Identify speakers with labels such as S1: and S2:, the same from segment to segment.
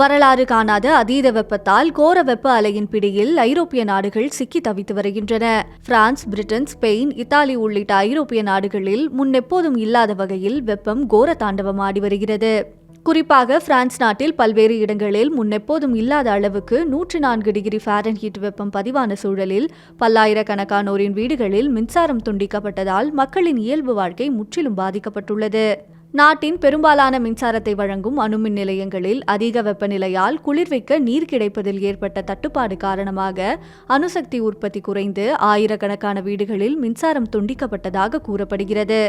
S1: வரலாறு காணாத அதீத வெப்பத்தால் கோர வெப்ப அலையின் பிடியில் ஐரோப்பிய நாடுகள் சிக்கி தவித்து வருகின்றன. பிரான்ஸ், பிரிட்டன், ஸ்பெயின், இத்தாலி உள்ளிட்ட ஐரோப்பிய நாடுகளில் முன்னெப்போதும் இல்லாத வகையில் வெப்பம் கோர தாண்டவமாடி வருகிறது. குறிப்பாக பிரான்ஸ் நாட்டில் பல்வேறு இடங்களில் முன்னெப்போதும் இல்லாத அளவுக்கு 104 டிகிரி ஃபாரன்ஹீட் வெப்பம் பதிவான சூழலில் பல்லாயிரக்கணக்கானோரின் வீடுகளில் மின்சாரம் துண்டிக்கப்பட்டதால் மக்களின் இயல்பு வாழ்க்கை முற்றிலும் பாதிக்கப்பட்டுள்ளது. நாட்டின் பெரும்பாலான மின்சாரத்தை வழங்கும் அணுமின் நிலையங்களில் அதிக வெப்பநிலையால் குளிர்விக்க நீர் கிடைப்பதில் ஏற்பட்ட தட்டுப்பாடு காரணமாக அணுசக்தி உற்பத்தி குறைந்து ஆயிரக்கணக்கான வீடுகளில் மின்சாரம் துண்டிக்கப்பட்டதாக கூறப்படுகிறது.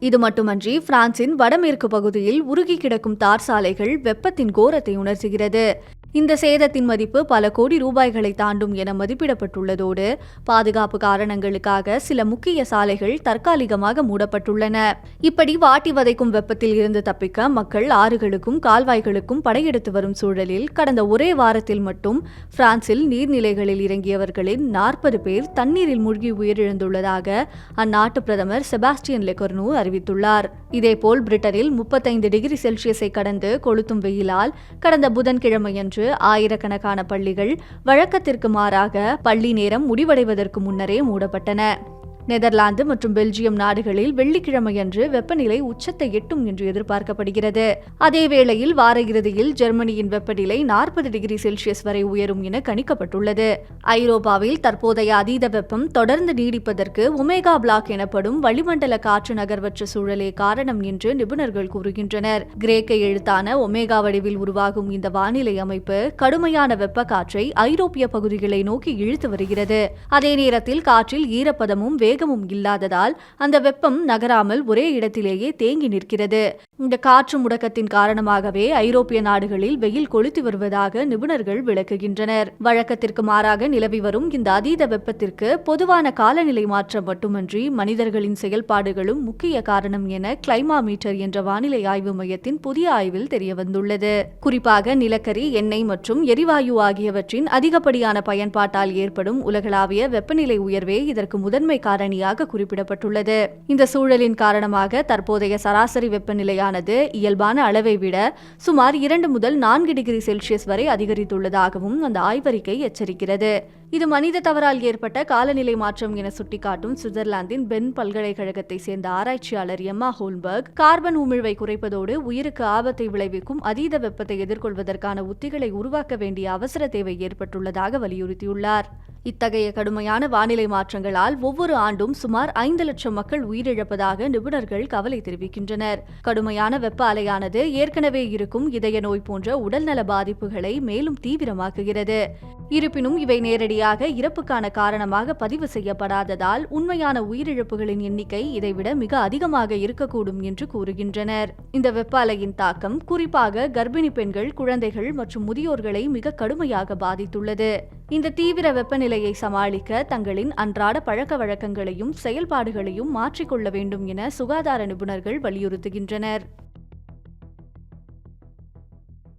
S1: இது மட்டுமன்றி பிரான்சின் வடமேற்கு பகுதியில் உருகி கிடக்கும் தார் சாலைகள் வெப்பத்தின் கோரத்தை உணர்த்துகிறது. இந்த சேதத்தின் மதிப்பு பல கோடி ரூபாய்களை தாண்டும் என மதிப்பிடப்பட்டுள்ளதோடு பாதுகாப்பு காரணங்களுக்காக சில முக்கிய சாலைகள் தற்காலிகமாக மூடப்பட்டுள்ளன. இப்படி வாட்டி வதைக்கும் வெப்பத்தில் இருந்து தப்பிக்க மக்கள் ஆறுகளுக்கும் கால்வாய்களுக்கும் படையெடுத்து வரும் சூழலில் கடந்த ஒரே வாரத்தில் மட்டும் பிரான்சில் நீர்நிலைகளில் இறங்கியவர்களின் 40 பேர் தண்ணீரில் மூழ்கி உயிரிழந்துள்ளதாக அந்நாட்டு பிரதமர் செபாஸ்டியன் லெகர்னு அறிவித்துள்ளார். இதேபோல் பிரிட்டனில் 35 டிகிரி செல்சியஸை கடந்து கொளுத்தும் வெயிலால் கடந்த புதன்கிழமையன்று ஆயிரக்கணக்கான பள்ளிகள் வழக்கத்திற்கு மாறாக பள்ளி நேரம் முடிவடைவதற்கு முன்னரே மூடப்பட்டன. நெதர்லாந்து மற்றும் பெல்ஜியம் நாடுகளில் வெள்ளிக்கிழமையன்று வெப்பநிலை உச்சத்தை எட்டும் என்று எதிர்பார்க்கப்படுகிறது. அதேவேளையில் வார இறுதியில் ஜெர்மனியின் வெப்பநிலை 40 டிகிரி செல்சியஸ் வரை உயரும் என கணிக்கப்பட்டுள்ளது. ஐரோப்பாவில் தற்போதைய அதீத வெப்பம் தொடர்ந்து நீடிப்பதற்கு ஒமேகா பிளாக் எனப்படும் வளிமண்டல காற்று நகர்வற்ற சூழலே காரணம் என்று நிபுணர்கள் கூறுகின்றனர். கிரேக்க எழுத்தான ஒமேகா வடிவில் உருவாகும் இந்த வானிலை அமைப்பு கடுமையான வெப்ப காற்றை ஐரோப்பிய பகுதிகளை நோக்கி இழுத்து வருகிறது. அதே நேரத்தில் காற்றில் ஈரப்பதமும் வேகமும் இல்லாததால் அந்த வெப்பம் நகராமல் ஒரே இடத்திலேயே தேங்கி நிற்கிறது. இந்த காற்று முடக்கத்தின் காரணமாகவே ஐரோப்பிய நாடுகளில் வெயில் கொளுத்தி வருவதாக நிபுணர்கள் விளக்குகின்றனர். வழக்கத்திற்கு மாறாக நிலவி வரும் இந்த அதீத வெப்பத்திற்கு பொதுவான காலநிலை மாற்றம் மட்டுமன்றி மனிதர்களின் செயல்பாடுகளும் முக்கிய காரணம் என கிளைமாமீட்டர் என்ற வானிலை ஆய்வு மையத்தின் புதிய ஆய்வில் தெரியவந்துள்ளது. குறிப்பாக நிலக்கரி, எண்ணெய் மற்றும் எரிவாயு ஆகியவற்றின் அதிகப்படியான பயன்பாட்டால் ஏற்படும் உலகளாவிய வெப்பநிலை உயர்வே இதற்கு முதன்மை காரணியாக குறிப்பிடப்பட்டுள்ளது. இந்த சூழலின் காரணமாக தற்போதைய சராசரி வெப்பநிலையானது இயல்பான அளவை விட சுமார் 2 முதல் 4 டிகிரி செல்சியஸ் வரை அதிகரித்துள்ளதாகவும் அந்த ஆய்வறிக்கை எச்சரிக்கிறது. இது மனித தவறால் ஏற்பட்ட காலநிலை மாற்றம் என சுட்டிக்காட்டும் சுவிட்சர்லாந்தின் பெர்ன் பல்கலைக்கழகத்தை சேர்ந்த ஆராய்ச்சியாளர் எம்மா ஹோல்பர்க் கார்பன் உமிழ்வை குறைப்பதோடு உயிருக்கு ஆபத்தை விளைவிக்கும் அதீத வெப்பத்தை எதிர்கொள்வதற்கான உத்திகளை உருவாக்க வேண்டிய அவசர தேவை ஏற்பட்டுள்ளதாக வலியுறுத்தியுள்ளார். இத்தகைய கடுமையான வானிலை மாற்றங்களால் ஒவ்வொரு ஆண்டும் சுமார் 5 லட்சம் மக்கள் உயிரிழப்பதாக நிபுணர்கள் கவலை தெரிவிக்கின்றனர். கடுமையான வெப்ப அலையானது ஏற்கனவே இருக்கும் இதய நோய் போன்ற உடல்நல பாதிப்புகளை மேலும் தீவிரமாக்குகிறது. இருப்பினும் இவை நேரடியாக இறப்புக்கான காரணமாக பதிவு செய்யப்படாததால் உண்மையான உயிரிழப்புகளின் எண்ணிக்கை இதைவிட மிக அதிகமாக இருக்கக்கூடும் என்று கூறுகின்றனர். இந்த வெப்ப அலையின் தாக்கம் குறிப்பாக கர்ப்பிணி பெண்கள், குழந்தைகள் மற்றும் முதியோர்களை மிக கடுமையாக பாதித்துள்ளது. இந்த தீவிர வெப்பநிலையை சமாளிக்க தங்களின் அன்றாட பழக்க வழக்கங்களையும் செயல்பாடுகளையும் மாற்றிக்கொள்ள வேண்டும் என சுகாதார நிபுணர்கள் வலியுறுத்துகின்றனர்.